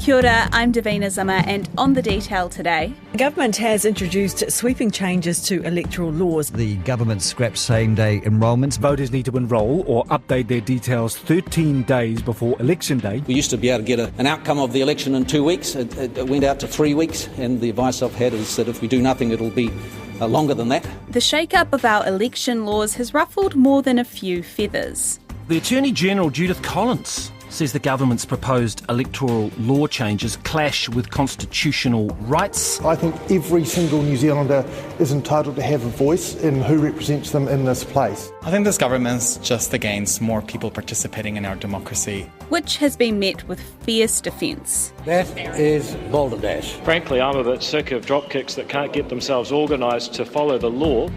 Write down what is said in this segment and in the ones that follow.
Kia ora, I'm Davina Zimmer, and on The Detail today... The government has introduced sweeping changes to electoral laws. The government scrapped same-day enrolments. Voters need to enrol or update their details 13 days before election day. We used to be able to get an outcome of the election in 2 weeks. It went out to 3 weeks, and the advice I've had is that if we do nothing, it'll be longer than that. The shake-up of our election laws has ruffled more than a few feathers. The Attorney-General, Judith Collins, says the government's proposed electoral law changes clash with constitutional rights. I think every single New Zealander is entitled to have a voice in who represents them in this place. I think this government's just against more people participating in our democracy. Which has been met with fierce defence. That is balderdash. Frankly, I'm a bit sick of dropkicks that can't get themselves organised to follow the law.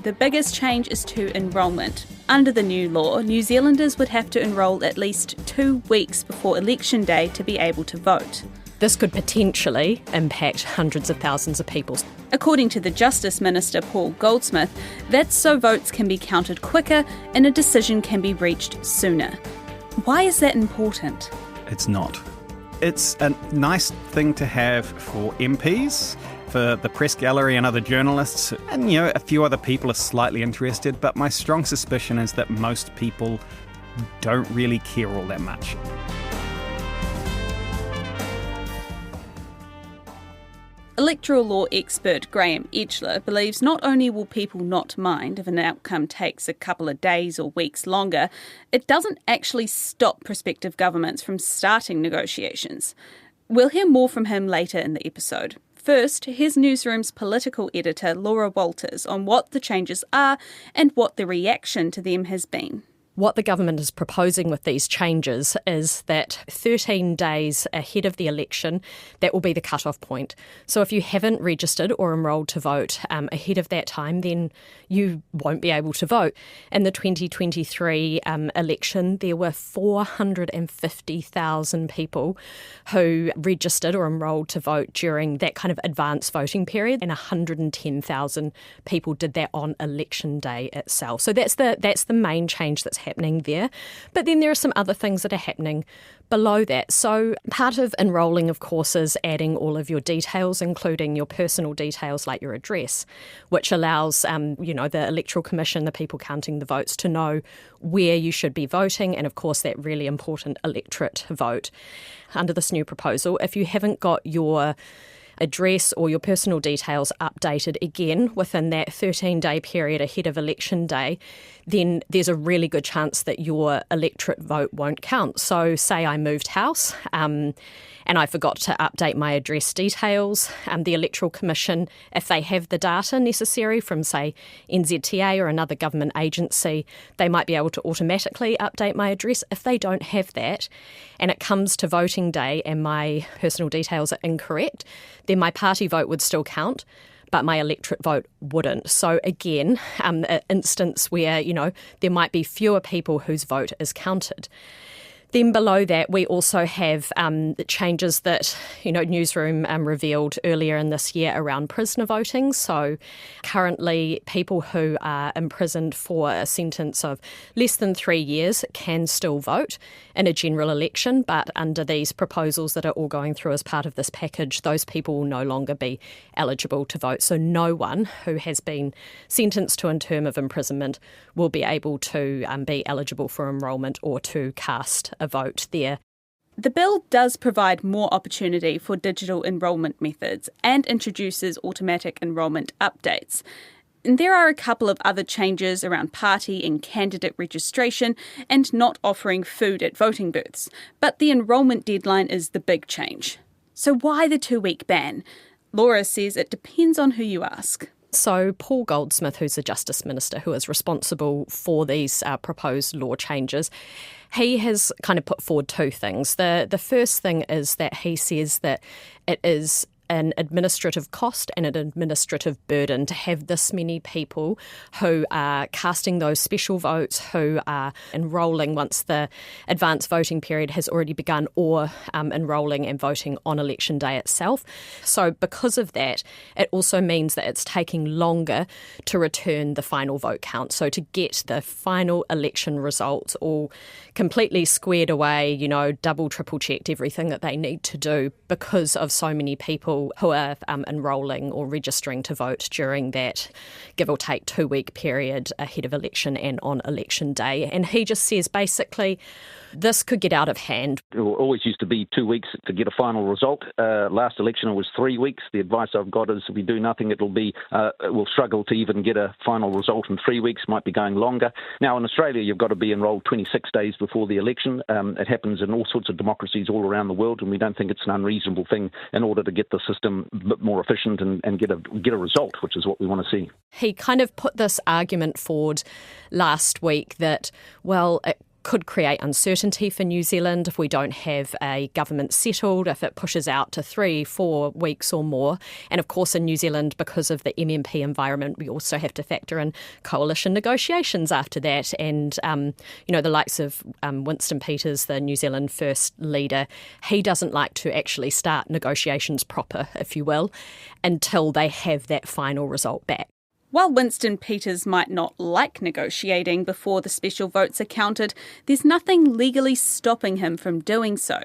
The biggest change is to enrolment. Under the new law, New Zealanders would have to enrol at least 2 weeks before election day to be able to vote. This could potentially impact hundreds of thousands of people. According to the Justice Minister, Paul Goldsmith, that's so votes can be counted quicker and a decision can be reached sooner. Why is that important? It's not. It's a nice thing to have for MPs, for the press gallery and other journalists, and a few other people are slightly interested, but my strong suspicion is that most people don't really care all that much. Electoral law expert Graham Edgler believes not only will people not mind if an outcome takes a couple of days or weeks longer, it doesn't actually stop prospective governments from starting negotiations. We'll hear more from him later in the episode. First, here's Newsroom's political editor Laura Walters on what the changes are and what the reaction to them has been. What the government is proposing with these changes is that 13 days ahead of the election, that will be the cut-off point. So if you haven't registered or enrolled to vote ahead of that time, then you won't be able to vote. In the 2023 election, there were 450,000 people who registered or enrolled to vote during that kind of advanced voting period, and 110,000 people did that on election day itself. So that's the main change that's happening there. But then there are some other things that are happening below that. So part of enrolling, of course, is adding all of your details, including your personal details like your address, which allows, the Electoral Commission, the people counting the votes, to know where you should be voting, and of course that really important electorate vote. Under this new proposal, if you haven't got your address or your personal details updated again within that 13-day period ahead of election day, then there's a really good chance that your electorate vote won't count. So say I moved house and I forgot to update my address details. The Electoral Commission, if they have the data necessary from, say, NZTA or another government agency, they might be able to automatically update my address. If they don't have that and it comes to voting day and my personal details are incorrect, then my party vote would still count, but my electorate vote wouldn't. So again, an instance where, there might be fewer people whose vote is counted. Then below that, we also have the changes that, Newsroom revealed earlier in this year around prisoner voting. So currently, people who are imprisoned for a sentence of less than 3 years can still vote in a general election. But under these proposals that are all going through as part of this package, those people will no longer be eligible to vote. So no one who has been sentenced to a term of imprisonment will be able to be eligible for enrolment or to cast a vote there. The bill does provide more opportunity for digital enrolment methods and introduces automatic enrolment updates. And there are a couple of other changes around party and candidate registration and not offering food at voting booths. But the enrolment deadline is the big change. So why the 2-week ban? Laura says it depends on who you ask. So Paul Goldsmith, who's the Justice Minister who is responsible for these proposed law changes, he has kind of put forward two things. The first thing is that he says that it is an administrative cost and an administrative burden to have this many people who are casting those special votes, who are enrolling once the advance voting period has already begun, or enrolling and voting on election day itself. So because of that, it also means that it's taking longer to return the final vote count. So to get the final election results all completely squared away, double, triple checked everything that they need to do because of so many people who are enrolling or registering to vote during that give or take 2-week period ahead of election and on election day. And he just says basically this could get out of hand. It always used to be 2 weeks to get a final result. Last election it was 3 weeks. The advice I've got is if we do nothing, we'll struggle to even get a final result in 3 weeks, might be going longer. Now in Australia, you've got to be enrolled 26 days before the election. It happens in all sorts of democracies all around the world, and we don't think it's an unreasonable thing in order to get the system a bit more efficient and get a result, which is what we want to see. He kind of put this argument forward last week that, well, it could create uncertainty for New Zealand if we don't have a government settled, if it pushes out to 3-4 weeks or more. And of course in New Zealand, because of the MMP environment, we also have to factor in coalition negotiations after that. And, the likes of Winston Peters, the New Zealand First Leader, he doesn't like to actually start negotiations proper, if you will, until they have that final result back. While Winston Peters might not like negotiating before the special votes are counted, there's nothing legally stopping him from doing so.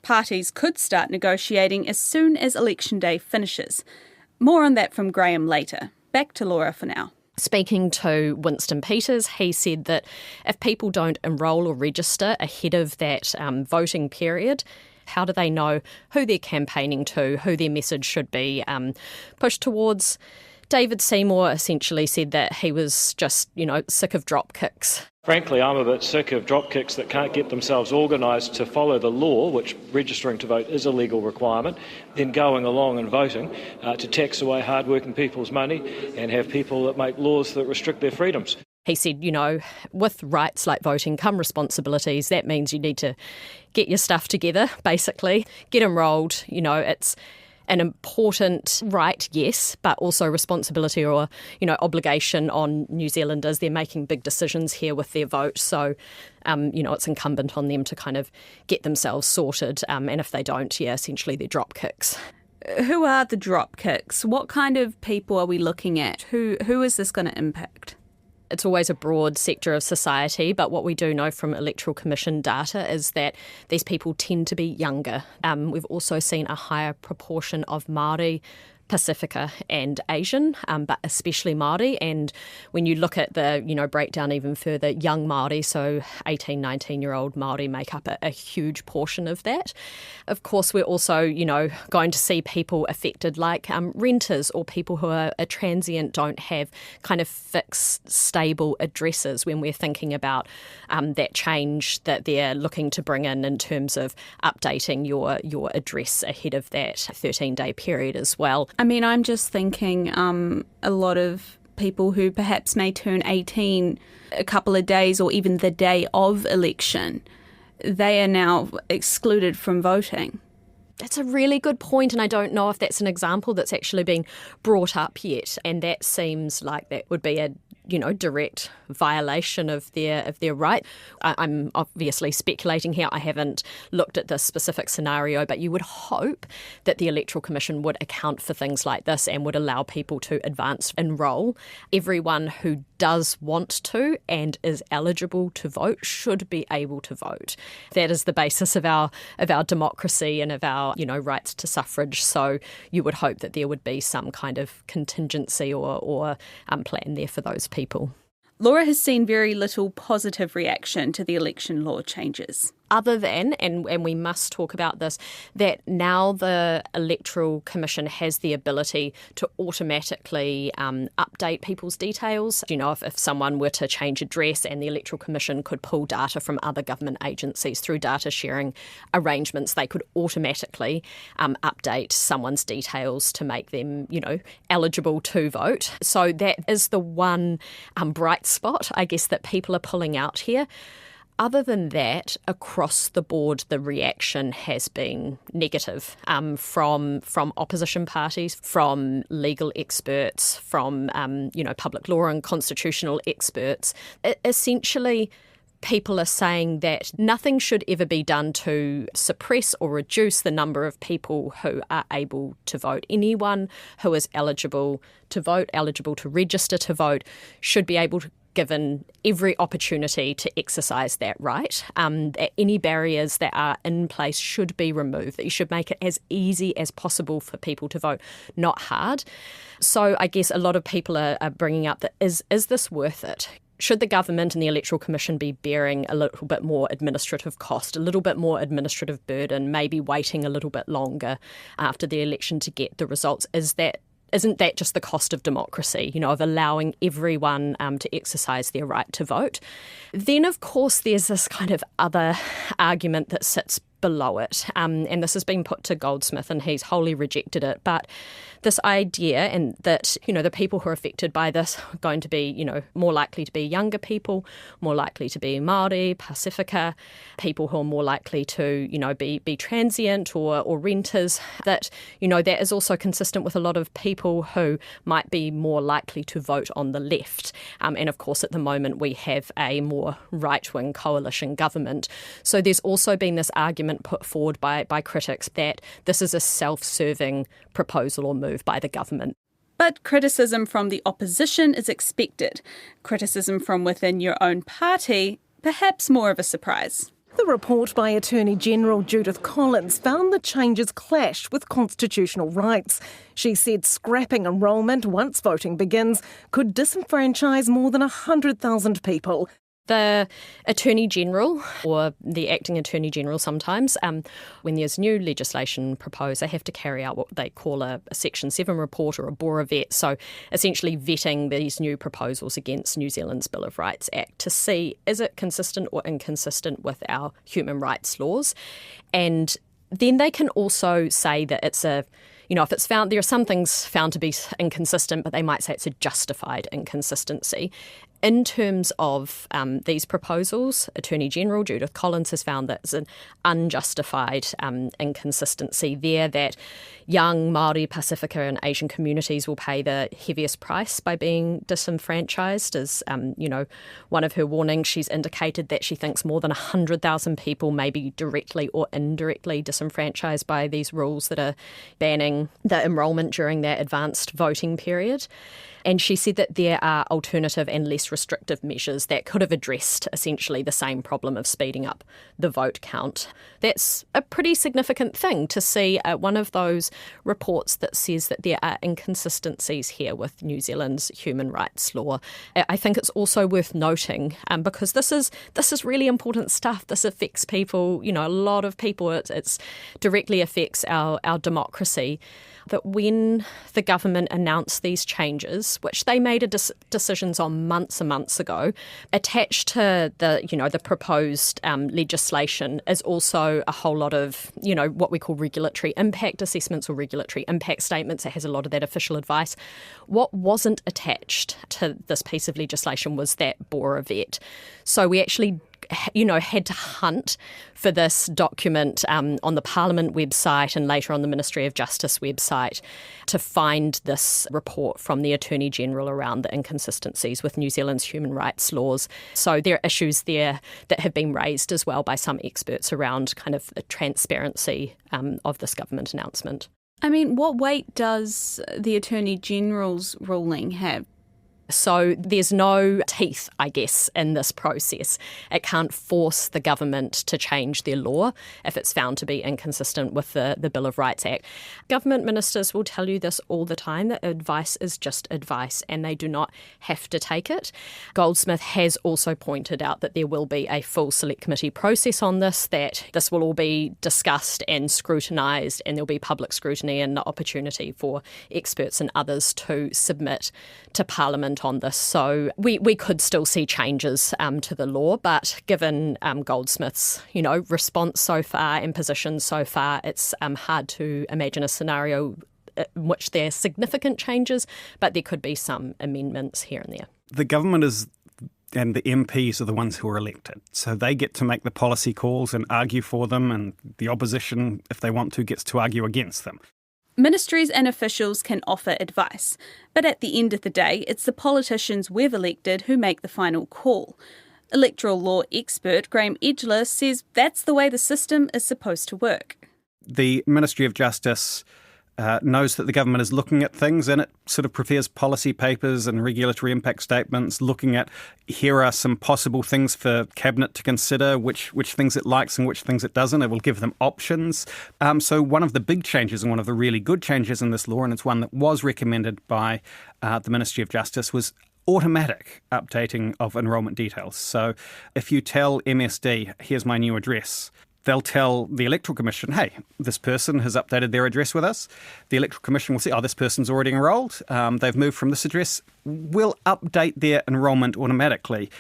Parties could start negotiating as soon as election day finishes. More on that from Graham later. Back to Laura for now. Speaking to Winston Peters, he said that if people don't enrol or register ahead of that voting period, how do they know who they're campaigning to, who their message should be pushed towards? David Seymour essentially said that he was just, sick of drop kicks. Frankly, I'm a bit sick of drop kicks that can't get themselves organised to follow the law, which registering to vote is a legal requirement, then going along and voting to tax away hard-working people's money and have people that make laws that restrict their freedoms. He said, with rights like voting come responsibilities. That means you need to get your stuff together, basically, get enrolled. It's an important right, yes, but also responsibility or, obligation on New Zealanders. They're making big decisions here with their vote. So, it's incumbent on them to kind of get themselves sorted. And if they don't, essentially they're drop kicks. Who are the drop kicks? What kind of people are we looking at? Who is this going to impact? It's always a broad sector of society, but what we do know from Electoral Commission data is that these people tend to be younger. We've also seen a higher proportion of Māori, Pacifica and Asian, but especially Māori. And when you look at the, breakdown even further, young Māori, so 18, 19-year-old Māori make up a huge portion of that. Of course, we're also, going to see people affected like renters or people who are transient, don't have kind of fixed, stable addresses when we're thinking about that change that they're looking to bring in terms of updating your address ahead of that 13-day period as well. I mean, I'm just thinking a lot of people who perhaps may turn 18 a couple of days or even the day of election, they are now excluded from voting. That's a really good point, and I don't know if that's an example that's actually been brought up yet. And that seems like that would be a direct violation of their right. I'm obviously speculating here. I haven't looked at this specific scenario, but you would hope that the Electoral Commission would account for things like this and would allow people to advance enrol. Everyone who does want to and is eligible to vote should be able to vote. That is the basis of our democracy and of our rights to suffrage. So you would hope that there would be some kind of contingency or plan there for those people. Laura has seen very little positive reaction to the election law changes. Other than, and we must talk about this, that now the Electoral Commission has the ability to automatically update people's details. If someone were to change address, and the Electoral Commission could pull data from other government agencies through data sharing arrangements, they could automatically update someone's details to make them, eligible to vote. So that is the one bright spot, I guess, that people are pulling out here. Other than that, across the board, the reaction has been negative from opposition parties, from legal experts, from public law and constitutional experts. Essentially, people are saying that nothing should ever be done to suppress or reduce the number of people who are able to vote. Anyone who is eligible to vote, eligible to register to vote, should be able to given every opportunity to exercise that right. Any barriers that are in place should be removed. You should make it as easy as possible for people to vote, not hard. So I guess a lot of people are bringing up that is this worth it? Should the government and the Electoral Commission be bearing a little bit more administrative cost, a little bit more administrative burden, maybe waiting a little bit longer after the election to get the results? Isn't that just the cost of democracy, of allowing everyone to exercise their right to vote? Then, of course, there's this kind of other argument that sits below it, and this has been put to Goldsmith and he's wholly rejected it, but this idea and that, the people who are affected by this are going to be, more likely to be younger people, more likely to be Māori, Pasifika, people who are more likely to, be transient or renters, that, that is also consistent with a lot of people who might be more likely to vote on the left. And of course, at the moment, we have a more right-wing coalition government. So there's also been this argument put forward by critics that this is a self-serving proposal or move by the government. But criticism from the opposition is expected. Criticism from within your own party, perhaps more of a surprise. The report by Attorney General Judith Collins found the changes clash with constitutional rights. She said scrapping enrolment once voting begins could disenfranchise more than 100,000 people. The Attorney General, or the Acting Attorney General sometimes, when there's new legislation proposed, they have to carry out what they call a Section 7 report or a Bora vet, so essentially vetting these new proposals against New Zealand's Bill of Rights Act to see is it consistent or inconsistent with our human rights laws. And then they can also say that it's if it's found, there are some things found to be inconsistent, but they might say it's a justified inconsistency. In terms of these proposals, Attorney General Judith Collins has found that it's an unjustified inconsistency there, that young Māori, Pasifika and Asian communities will pay the heaviest price by being disenfranchised. As one of her warnings, she's indicated that she thinks more than 100,000 people may be directly or indirectly disenfranchised by these rules that are banning the enrolment during their advanced voting period. And she said that there are alternative and less restrictive measures that could have addressed essentially the same problem of speeding up the vote count. That's a pretty significant thing to see one of those reports that says that there are inconsistencies here with New Zealand's human rights law. I think it's also worth noting, because this is really important stuff. This affects people, a lot of people. It directly affects our democracy. That when the government announced these changes, which they made decisions on months and months ago, attached to the proposed legislation is also a whole lot of what we call regulatory impact assessments or regulatory impact statements. It has a lot of that official advice. What wasn't attached to this piece of legislation was that Bora vet. So we actually had to hunt for this document on the Parliament website and later on the Ministry of Justice website to find this report from the Attorney General around the inconsistencies with New Zealand's human rights laws. So there are issues there that have been raised as well by some experts around kind of the transparency of this government announcement. I mean, what weight does the Attorney General's ruling have? So there's no teeth, I guess, in this process. It can't force the government to change their law if it's found to be inconsistent with the Bill of Rights Act. Government ministers will tell you this all the time, that advice is just advice and they do not have to take it. Goldsmith has also pointed out that there will be a full select committee process on this, that this will all be discussed and scrutinised and there'll be public scrutiny and the opportunity for experts and others to submit to Parliament on this. So we could still see changes to the law, but given Goldsmith's response so far and position so far, it's hard to imagine a scenario in which there are significant changes, but there could be some amendments here and there. The government is and the MPs are the ones who are elected. So they get to make the policy calls and argue for them, and the opposition, if they want to, gets to argue against them. Ministries and officials can offer advice, but at the end of the day, it's the politicians we've elected who make the final call. Electoral law expert Graham Edgeler says that's the way the system is supposed to work. The Ministry of Justice knows that the government is looking at things, and it sort of prepares policy papers and regulatory impact statements looking at, here are some possible things for Cabinet to consider, which things it likes and which things it doesn't. It will give them options. So one of the big changes and one of the really good changes in this law, and it's one that was recommended by the Ministry of Justice, was automatic updating of enrolment details. So if you tell MSD, here's my new address, they'll tell the Electoral Commission, hey, this person has updated their address with us. The Electoral Commission will say, oh, this person's already enrolled. They've moved from this address. We'll update their enrolment automatically.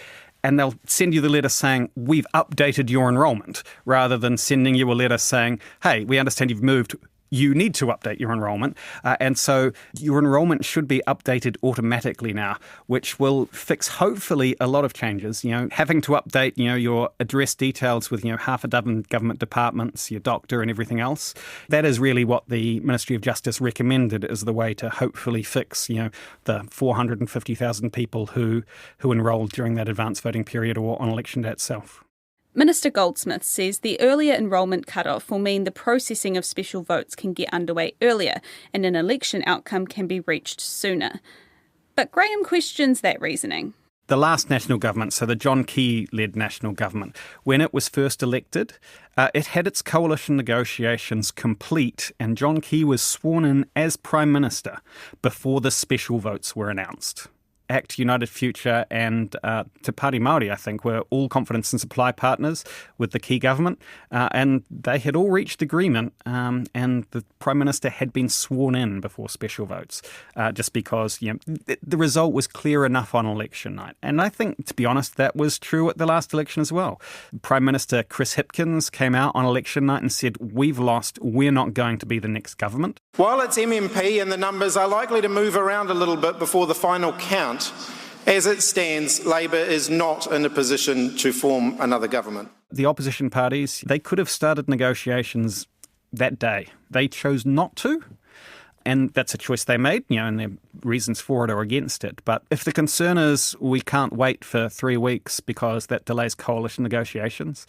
And they'll send you the letter saying, we've updated your enrolment, rather than sending you a letter saying, hey, we understand you've moved. You need to update your enrolment. And so your enrolment should be updated automatically now, which will fix, hopefully, a lot of changes. Having to update, your address details with, half a dozen government departments, your doctor and everything else. That is really what the Ministry of Justice recommended as the way to hopefully fix, the 450,000 people who enrolled during that advance voting period or on election day itself. Minister Goldsmith says the earlier enrolment cutoff will mean the processing of special votes can get underway earlier and an election outcome can be reached sooner. But Graham questions that reasoning. The last national government, so the John Key-led national government, when it was first elected, it had its coalition negotiations complete, and John Key was sworn in as Prime Minister before the special votes were announced. ACT, United Future and Te Pāti Māori, I think, were all confidence and supply partners with the Key government, and they had all reached agreement, and the Prime Minister had been sworn in before special votes, just because the result was clear enough on election night. And I think, to be honest, that was true at the last election as well. Prime Minister Chris Hipkins came out on election night and said, we've lost, we're not going to be the next government. While it's MMP and the numbers are likely to move around a little bit before the final count, as it stands, Labour is not in a position to form another government. The opposition parties, they could have started negotiations that day. They chose not to, and that's a choice they made, and their reasons for it or against it. But if the concern is we can't wait for 3 weeks because that delays coalition negotiations,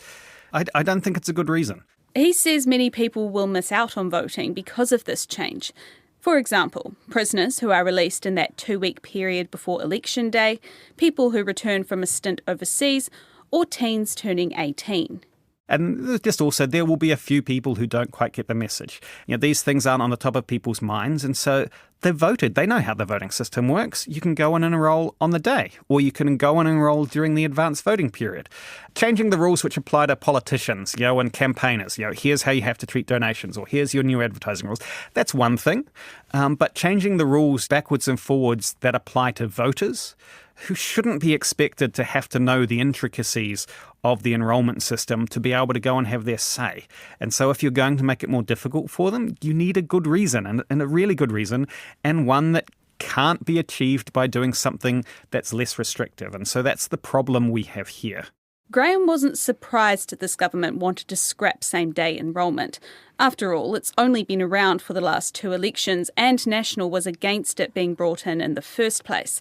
I don't think it's a good reason. He says many people will miss out on voting because of this change. For example, prisoners who are released in that 2-week period before election day, people who return from a stint overseas, or teens turning 18. And just also, there will be a few people who don't quite get the message. These things aren't on the top of people's minds, and so they've voted. They know how the voting system works. You can go in and enrol on the day, or you can go in and enrol during the advance voting period. Changing the rules which apply to politicians, and campaigners, here's how you have to treat donations, or here's your new advertising rules. That's one thing. But changing the rules backwards and forwards that apply to voters, who shouldn't be expected to have to know the intricacies of the enrolment system to be able to go and have their say. And so if you're going to make it more difficult for them, you need a good reason, and a really good reason, and one that can't be achieved by doing something that's less restrictive. And so that's the problem we have here. Graham wasn't surprised that this government wanted to scrap same-day enrolment. After all, it's only been around for the last 2 elections, and National was against it being brought in the first place.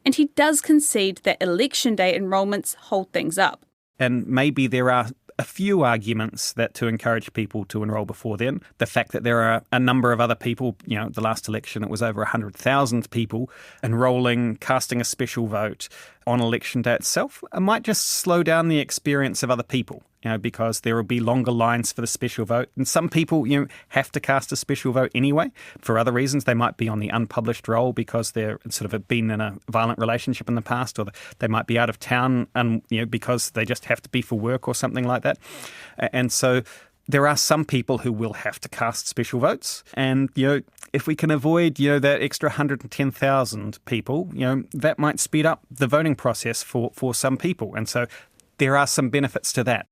And he does concede that election day enrolments hold things up. And maybe there are a few arguments that to encourage people to enrol before then. The fact that there are a number of other people, the last election it was over 100,000 people enrolling, casting a special vote on election day itself. It might just slow down the experience of other people, because there will be longer lines for the special vote. And some people, have to cast a special vote anyway. For other reasons, they might be on the unpublished roll because they're sort of been in a violent relationship in the past, or they might be out of town and, because they just have to be for work or something like that. And so there are some people who will have to cast special votes. And, if we can avoid, that extra 110,000 people, that might speed up the voting process for some people. And so there are some benefits to that.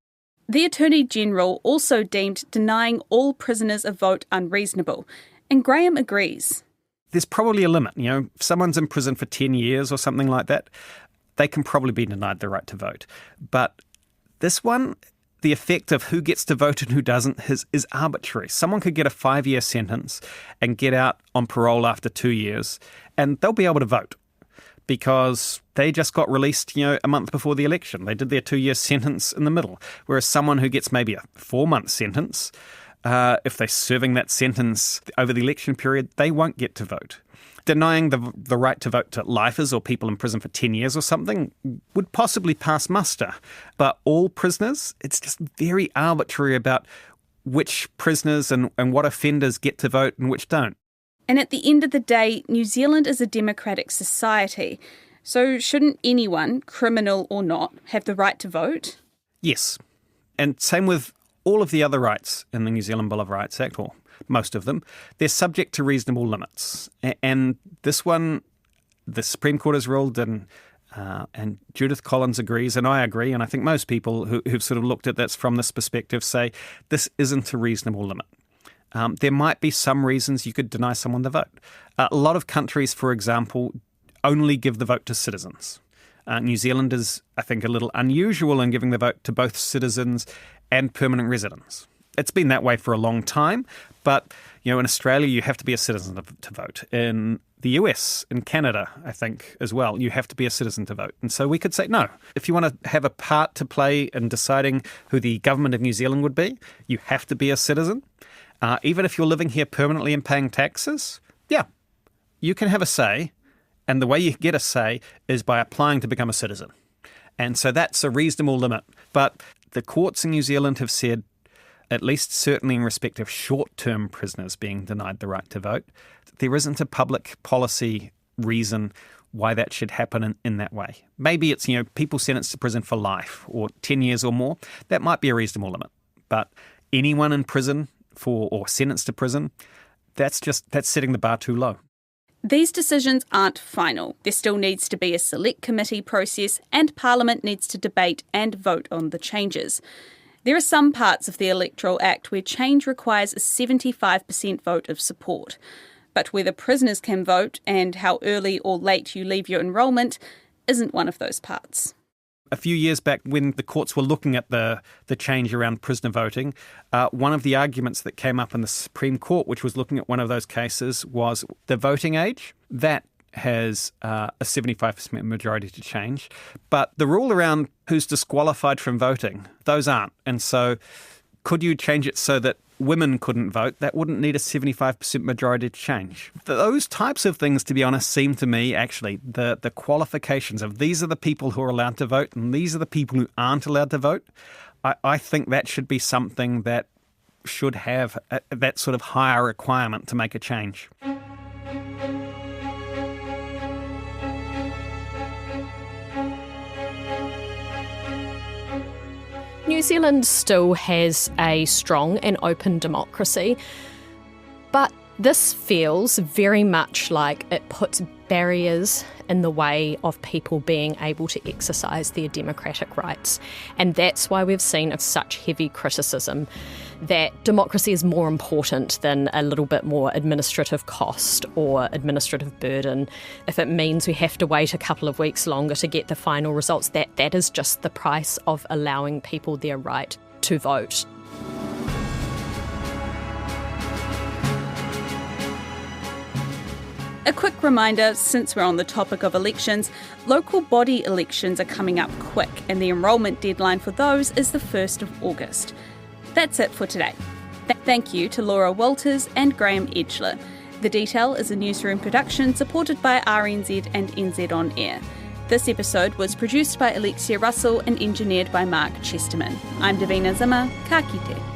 The Attorney-General also deemed denying all prisoners a vote unreasonable, and Graham agrees. There's probably a limit. If someone's in prison for 10 years or something like that, they can probably be denied the right to vote. But this one, the effect of who gets to vote and who doesn't is arbitrary. Someone could get a 5-year sentence and get out on parole after 2 years, and they'll be able to vote because they just got released, a month before the election. They did their 2-year sentence in the middle. Whereas someone who gets maybe a 4-month sentence, if they're serving that sentence over the election period, they won't get to vote. Denying the right to vote to lifers or people in prison for 10 years or something would possibly pass muster. But all prisoners, it's just very arbitrary about which prisoners and what offenders get to vote and which don't. And at the end of the day, New Zealand is a democratic society. So shouldn't anyone, criminal or not, have the right to vote? Yes. And same with all of the other rights in the New Zealand Bill of Rights Act, or most of them. They're subject to reasonable limits. And this one, the Supreme Court has ruled, and Judith Collins agrees, and I agree, and I think most people who've sort of looked at this from this perspective say this isn't a reasonable limit. There might be some reasons you could deny someone the vote. A lot of countries, for example, only give the vote to citizens. New Zealand is, I think, a little unusual in giving the vote to both citizens and permanent residents. It's been that way for a long time, but in Australia you have to be a citizen to vote. In the US, in Canada, I think, as well, you have to be a citizen to vote. And so we could say, no, if you want to have a part to play in deciding who the government of New Zealand would be, you have to be a citizen. Even if you're living here permanently and paying taxes, yeah, you can have a say. And the way you get a say is by applying to become a citizen. And so that's a reasonable limit. But the courts in New Zealand have said, at least certainly in respect of short-term prisoners being denied the right to vote, there isn't a public policy reason why that should happen in that way. Maybe it's, people sentenced to prison for life or 10 years or more. That might be a reasonable limit. But anyone in prison or sentenced to prison, that's setting the bar too low. These decisions aren't final. There still needs to be a select committee process, and Parliament needs to debate and vote on the changes. There are some parts of the Electoral Act where change requires a 75% vote of support. But whether prisoners can vote and how early or late you leave your enrolment isn't one of those parts. A few years back, when the courts were looking at the change around prisoner voting, one of the arguments that came up in the Supreme Court, which was looking at one of those cases, was the voting age. That has a 75% majority to change. But the rule around who's disqualified from voting, those aren't. And so could you change it so that women couldn't vote? That wouldn't need a 75% majority to change. Those types of things, to be honest, seem to me actually the qualifications of these are the people who are allowed to vote and these are the people who aren't allowed to vote. I think that should be something that should have that sort of higher requirement to make a change. New Zealand still has a strong and open democracy, but this feels very much like it puts barriers in the way of people being able to exercise their democratic rights. And that's why we've seen such heavy criticism that democracy is more important than a little bit more administrative cost or administrative burden. If it means we have to wait a couple of weeks longer to get the final results, that is just the price of allowing people their right to vote. A quick reminder, since we're on the topic of elections, local body elections are coming up quick and the enrolment deadline for those is the 1st of August. That's it for today. Thank you to Laura Walters and Graham Edgler. The Detail is a newsroom production supported by RNZ and NZ On Air. This episode was produced by Alexia Russell and engineered by Mark Chesterman. I'm Davina Zimmer, ka kite.